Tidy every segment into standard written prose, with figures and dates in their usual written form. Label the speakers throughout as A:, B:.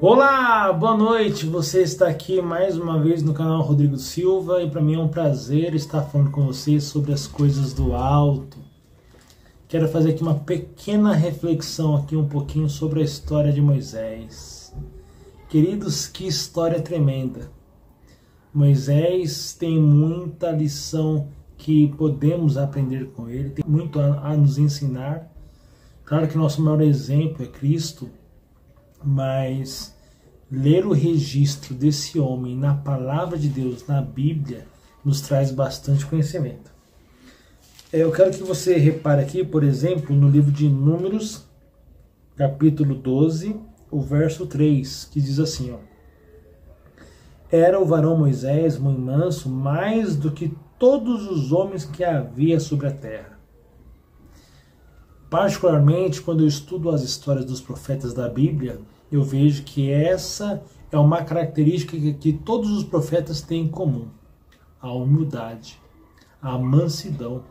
A: Olá, boa noite, você está aqui mais uma vez no canal Rodrigo Silva e para mim é um prazer estar falando com você sobre as coisas do alto. Quero fazer aqui uma pequena reflexão aqui um pouquinho sobre a história de Moisés. Queridos, que história tremenda. Moisés tem muita lição que podemos aprender com ele, tem muito a nos ensinar. Claro que nosso maior exemplo é Cristo, mas ler o registro desse homem na palavra de Deus, na Bíblia, nos traz bastante conhecimento. Eu quero que você repare aqui, por exemplo, no livro de Números, capítulo 12, o verso 3, que diz assim, ó: Era o varão Moisés muito manso, mais do que todos os homens que havia sobre a terra. Particularmente, quando eu estudo as histórias dos profetas da Bíblia, eu vejo que essa é uma característica que todos os profetas têm em comum: a humildade, a mansidão.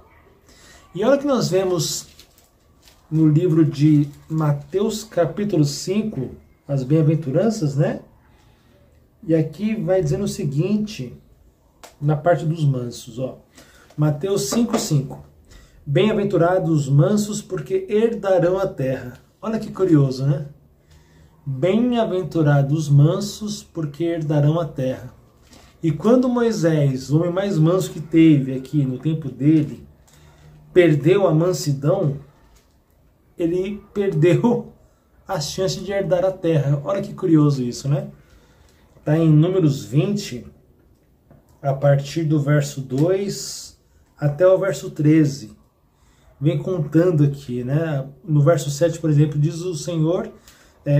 A: E olha que nós vemos no livro de Mateus capítulo 5, as bem-aventuranças, né? E aqui vai dizendo o seguinte, na parte dos mansos, ó. Mateus 5:5. Bem-aventurados os mansos, porque herdarão a terra. Olha que curioso, né? Bem-aventurados os mansos, porque herdarão a terra. E quando Moisés, o homem mais manso que teve aqui no tempo dele, perdeu a mansidão, ele perdeu a chance de herdar a terra. Olha que curioso isso, né? Está em Números 20, a partir do verso 2 até o verso 13. Vem contando aqui, né? No verso 7, por exemplo, diz o Senhor,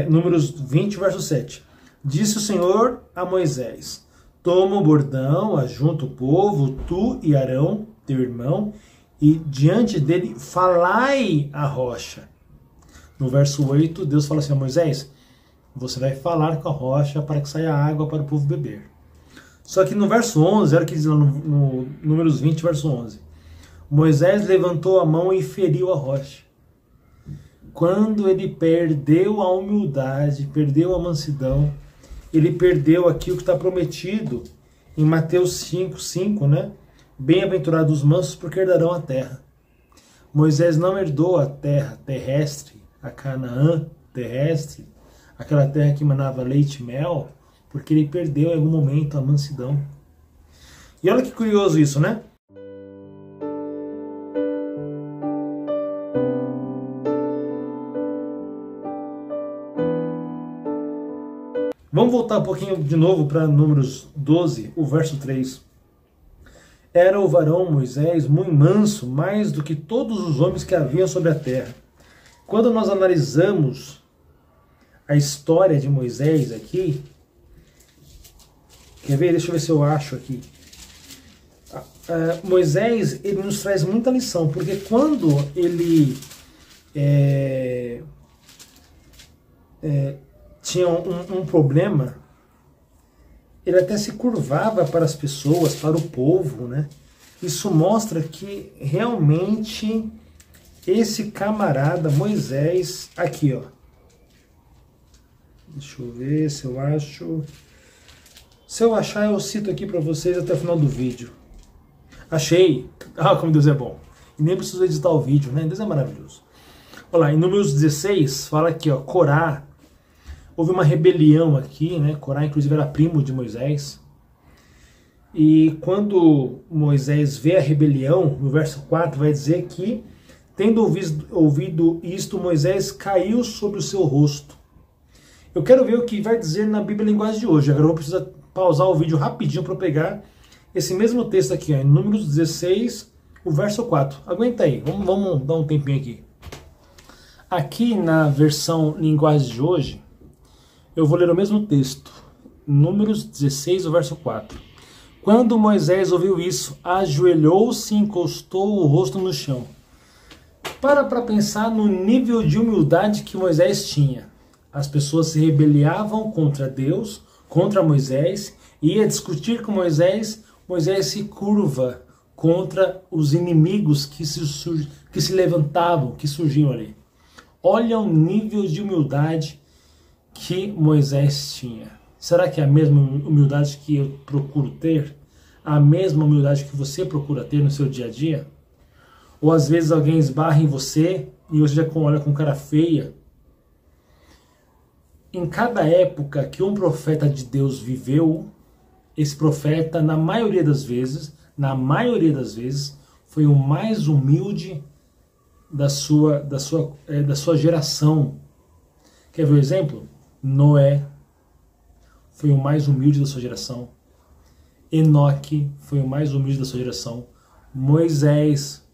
A: Números 20, verso 7. Disse o Senhor a Moisés: Toma o bordão, ajunta o povo, tu e Arão, teu irmão, e diante dele falai a rocha. No verso 8, Deus fala assim a Moisés: Você vai falar com a rocha para que saia água para o povo beber. Só que no verso 11, olha o que diz lá no Números 20, verso 11. Moisés levantou a mão e feriu a rocha. Quando ele perdeu a humildade, perdeu a mansidão, ele perdeu aquilo que está prometido em Mateus 5:5, né? Bem-aventurados os mansos, porque herdarão a terra. Moisés não herdou a terra terrestre, a Canaã terrestre, aquela terra que manava leite e mel, porque ele perdeu em algum momento a mansidão. E olha que curioso isso, né? Vamos voltar um pouquinho de novo para Números 12, o verso 3. Era o varão Moisés muito manso, mais do que todos os homens que haviam sobre a terra. Quando nós analisamos a história de Moisés aqui, quer ver? Deixa eu ver se eu acho aqui. Moisés, ele nos traz muita lição, porque quando ele tinha um problema, ele até se curvava para as pessoas, para o povo, né? Isso mostra que realmente esse camarada Moisés, aqui, ó. Deixa eu ver se eu acho. Se eu achar, eu cito aqui para vocês até o final do vídeo. Achei! Ah, como Deus é bom! E nem preciso editar o vídeo, né? Deus é maravilhoso. Olha lá, em Números 16, fala aqui, ó, Corá. Houve uma rebelião aqui, né? Corá, inclusive, era primo de Moisés. E quando Moisés vê a rebelião, no verso 4, vai dizer que, tendo ouvido isto, Moisés caiu sobre o seu rosto. Eu quero ver o que vai dizer na Bíblia Linguagem de hoje. Agora eu vou precisar pausar o vídeo rapidinho para pegar esse mesmo texto aqui, ó, em Números 16, o verso 4. Aguenta aí, vamos dar um tempinho aqui. Aqui na versão Linguagem de hoje, eu vou ler o mesmo texto, Números 16, o verso 4. Quando Moisés ouviu isso, ajoelhou-se e encostou o rosto no chão. Para pensar no nível de humildade que Moisés tinha. As pessoas se rebeliavam contra Deus, contra Moisés, ia discutir com Moisés, Moisés se curva contra os inimigos que se levantavam, que surgiam ali. Olha o nível de humildade que Moisés tinha. Será que é a mesma humildade que eu procuro ter? A mesma humildade que você procura ter no seu dia a dia? Ou às vezes alguém esbarra em você e você já olha com cara feia? Em cada época que um profeta de Deus viveu, esse profeta, na maioria das vezes, foi o mais humilde da sua geração. Quer ver o exemplo? Noé foi o mais humilde da sua geração. Enoque foi o mais humilde da sua geração. Moisés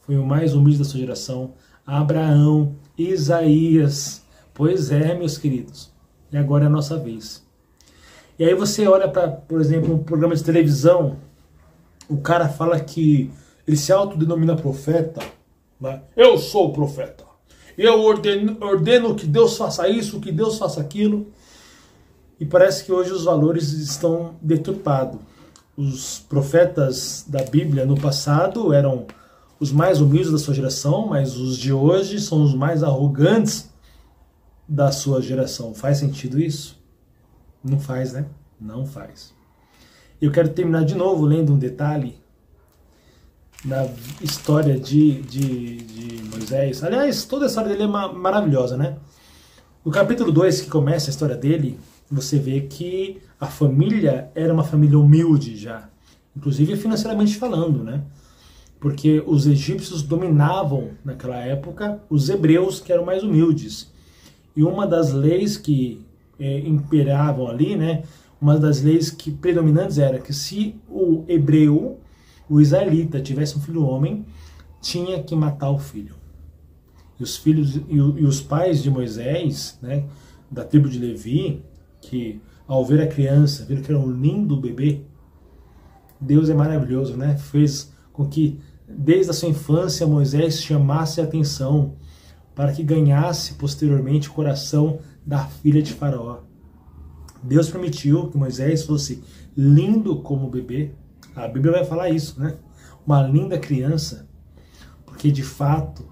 A: foi o mais humilde da sua geração. Abraão, Isaías. Pois é, meus queridos. E agora é a nossa vez. E aí você olha para, por exemplo, um programa de televisão, o cara fala que ele se autodenomina profeta, né? Eu sou o profeta. Eu ordeno que Deus faça isso, que Deus faça aquilo. E parece que hoje os valores estão deturpados. Os profetas da Bíblia no passado eram os mais humildes da sua geração, mas os de hoje são os mais arrogantes da sua geração. Faz sentido isso? Não faz, né? Não faz. Eu quero terminar de novo lendo um detalhe na história de Moisés. Aliás, toda a história dele é maravilhosa, né? No capítulo 2, que começa a história dele, você vê que a família era uma família humilde já, inclusive financeiramente falando, né? Porque os egípcios dominavam naquela época os hebreus, que eram mais humildes. E uma das leis que imperavam ali, né? Uma das leis que predominantes era que se o hebreu, o israelita, tivesse um filho homem, tinha que matar o filho. E os filhos e os pais de Moisés, né, da tribo de Levi, que ao ver a criança, viram que era um lindo bebê, Deus é maravilhoso, né? Fez com que desde a sua infância Moisés chamasse a atenção para que ganhasse posteriormente o coração da filha de Faraó. Deus permitiu que Moisés fosse lindo como bebê. A Bíblia vai falar isso, né? Uma linda criança, porque de fato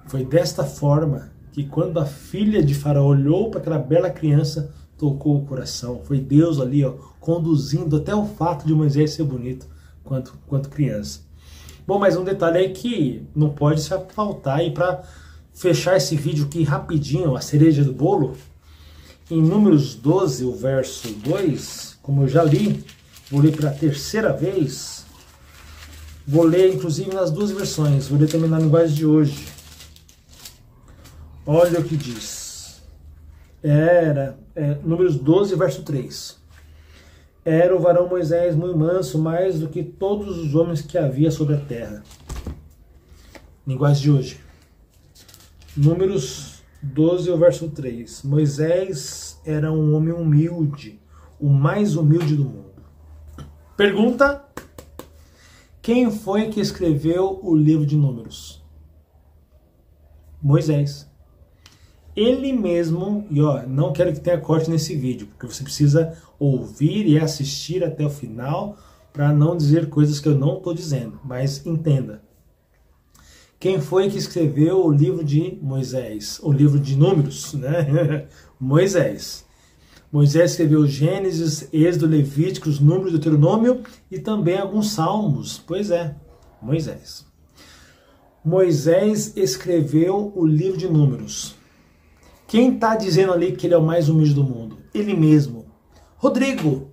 A: foi desta forma que quando a filha de Faraó olhou para aquela bela criança, tocou o coração. Foi Deus ali, ó, conduzindo até o fato de Moisés ser bonito quanto criança. Bom, mas um detalhe aí que não pode se faltar aí para fechar esse vídeo aqui rapidinho, a cereja do bolo. Em Números 12, o verso 2, como eu já li, vou ler pela terceira vez. Vou ler inclusive nas duas versões, vou ler também na linguagem de hoje. Olha o que diz. Números 12, verso 3. Era o varão Moisés muito manso, mais do que todos os homens que havia sobre a terra. Linguagem de hoje. Números 12, verso 3. Moisés era um homem humilde, o mais humilde do mundo. Pergunta: quem foi que escreveu o livro de Números? Moisés. Ele mesmo, e ó, não quero que tenha corte nesse vídeo, porque você precisa ouvir e assistir até o final para não dizer coisas que eu não estou dizendo, mas entenda. Quem foi que escreveu o livro de Moisés? O livro de Números, né? Moisés. Moisés escreveu Gênesis, Êxodo, Levíticos, Números, Deuteronômio e também alguns salmos. Pois é, Moisés. Moisés escreveu o livro de Números. Quem está dizendo ali que ele é o mais humilde do mundo? Ele mesmo. Rodrigo,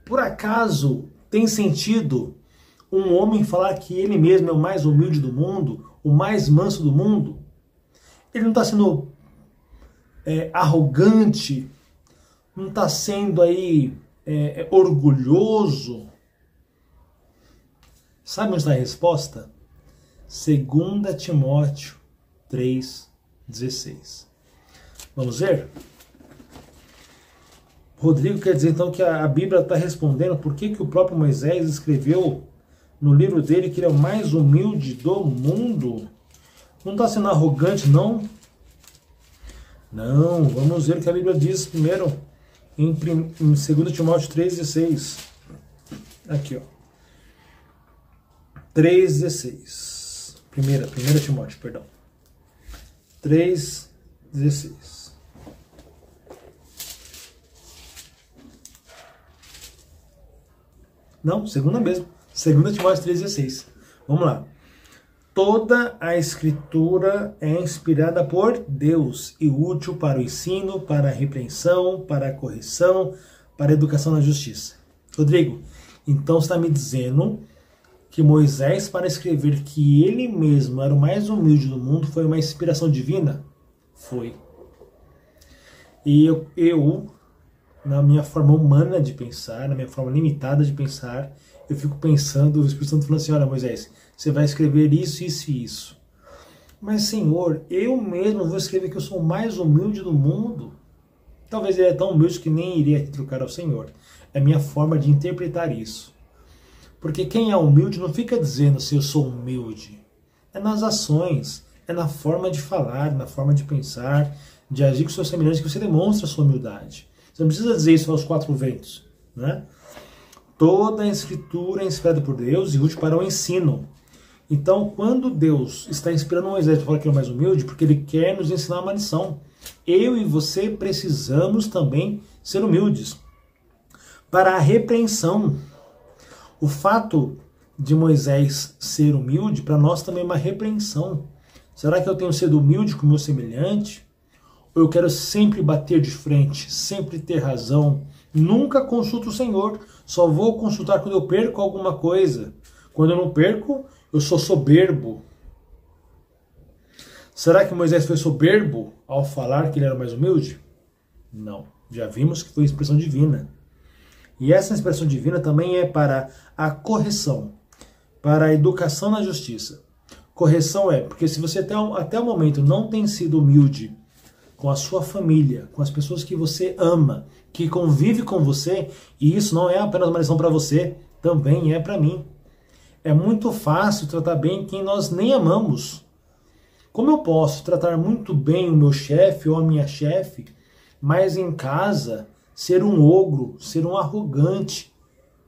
A: por acaso tem sentido um homem falar que ele mesmo é o mais humilde do mundo, o mais manso do mundo? Ele não está sendo arrogante, não está sendo aí orgulhoso? Sabe onde está a resposta? 2 Timóteo 3,16. Vamos ver? Rodrigo quer dizer então que a Bíblia está respondendo por que o próprio Moisés escreveu no livro dele que ele é o mais humilde do mundo? Não está sendo arrogante, não? Não, vamos ver o que a Bíblia diz primeiro em 2 Timóteo 3,16. Aqui, ó. 3,16. 1 Timóteo, perdão. 3,16. Não, segunda mesmo. 2 Timóteo 3,16. Vamos lá. Toda a Escritura é inspirada por Deus e útil para o ensino, para a repreensão, para a correção, para a educação na justiça. Rodrigo, então você está me dizendo que Moisés, para escrever que ele mesmo era o mais humilde do mundo, foi uma inspiração divina? Foi. E eu, na minha forma humana de pensar, na minha forma limitada de pensar, eu fico pensando, o Espírito Santo falando assim, olha Moisés, você vai escrever isso, isso e isso. Mas Senhor, eu mesmo vou escrever que eu sou o mais humilde do mundo? Talvez ele é tão humilde que nem iria retrucar ao Senhor. É a minha forma de interpretar isso. Porque quem é humilde não fica dizendo se eu sou humilde. É nas ações, é na forma de falar, na forma de pensar, de agir com seus semelhantes que você demonstra a sua humildade. Você não precisa dizer isso aos quatro ventos, né? Toda a Escritura é inspirada por Deus e útil para o ensino. Então, quando Deus está inspirando Moisés para falar que é o mais humilde, porque Ele quer nos ensinar uma lição. Eu e você precisamos também ser humildes. Para a repreensão. O fato de Moisés ser humilde, para nós também é uma repreensão. Será que eu tenho sido humilde com o meu semelhante? Ou eu quero sempre bater de frente, sempre ter razão? Nunca consulto o Senhor, só vou consultar quando eu perco alguma coisa. Quando eu não perco, eu sou soberbo. Será que Moisés foi soberbo ao falar que ele era mais humilde? Não, já vimos que foi inspiração divina. E essa inspiração divina também é para a correção, para a educação na justiça. Correção é, porque se você até o momento não tem sido humilde com a sua família, com as pessoas que você ama, que convive com você, e isso não é apenas uma lição para você, também é para mim. É muito fácil tratar bem quem nós nem amamos. Como eu posso tratar muito bem o meu chefe ou a minha chefe, mas em casa ser um ogro, ser um arrogante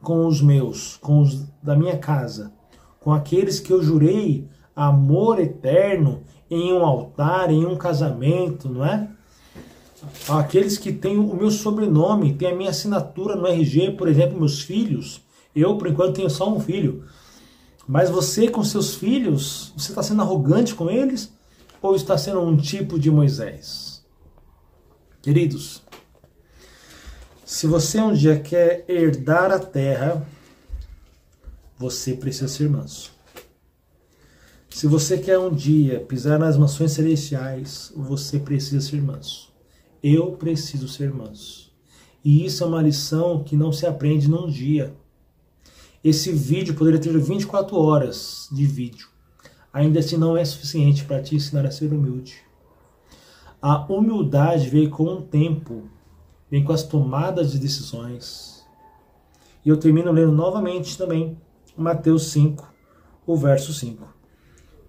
A: com os meus, com os da minha casa, com aqueles que eu jurei amor eterno em um altar, em um casamento, não é? Aqueles que têm o meu sobrenome, têm a minha assinatura no RG, por exemplo, meus filhos. Eu, por enquanto, tenho só um filho. Mas você, com seus filhos, você está sendo arrogante com eles? Ou está sendo um tipo de Moisés? Queridos, se você um dia quer herdar a terra, você precisa ser manso. Se você quer um dia pisar nas mansões celestiais, você precisa ser manso. Eu preciso ser manso. E isso é uma lição que não se aprende num dia. Esse vídeo poderia ter 24 horas de vídeo. Ainda assim não é suficiente para te ensinar a ser humilde. A humildade veio com o tempo, vem com as tomadas de decisões. E eu termino lendo novamente também Mateus 5, o verso 5.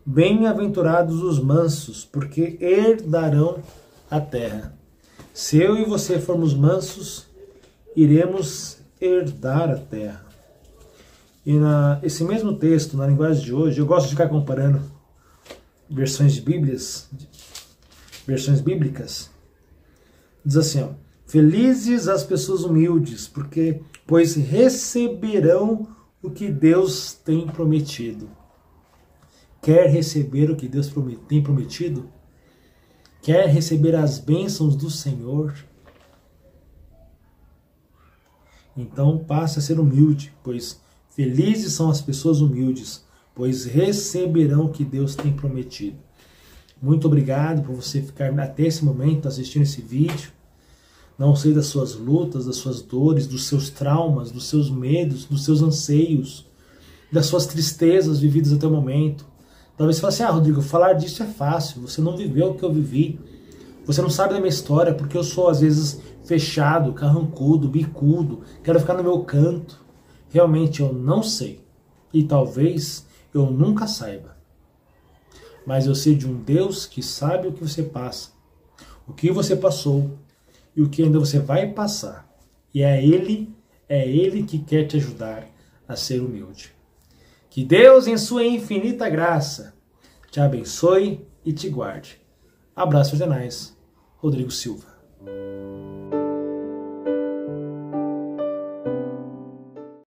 A: Bem-aventurados os mansos, porque herdarão a terra. Se eu e você formos mansos, iremos herdar a terra. E esse mesmo texto, na linguagem de hoje, eu gosto de ficar comparando versões bíblicas. Diz assim, ó, felizes as pessoas humildes, pois receberão o que Deus tem prometido. Quer receber o que Deus tem prometido? Quer receber as bênçãos do Senhor? Então passe a ser humilde, pois felizes são as pessoas humildes, pois receberão o que Deus tem prometido. Muito obrigado por você ficar até esse momento assistindo esse vídeo. Não sei das suas lutas, das suas dores, dos seus traumas, dos seus medos, dos seus anseios, das suas tristezas vividas até o momento. Talvez você fale assim, Rodrigo, falar disso é fácil, você não viveu o que eu vivi. Você não sabe da minha história, porque eu sou às vezes fechado, carrancudo, bicudo, quero ficar no meu canto. Realmente eu não sei. E talvez eu nunca saiba. Mas eu sei de um Deus que sabe o que você passa, o que você passou e o que ainda você vai passar. E é Ele que quer te ajudar a ser humilde. Que Deus, em sua infinita graça, te abençoe e te guarde. Abraços fraternais, Rodrigo Silva.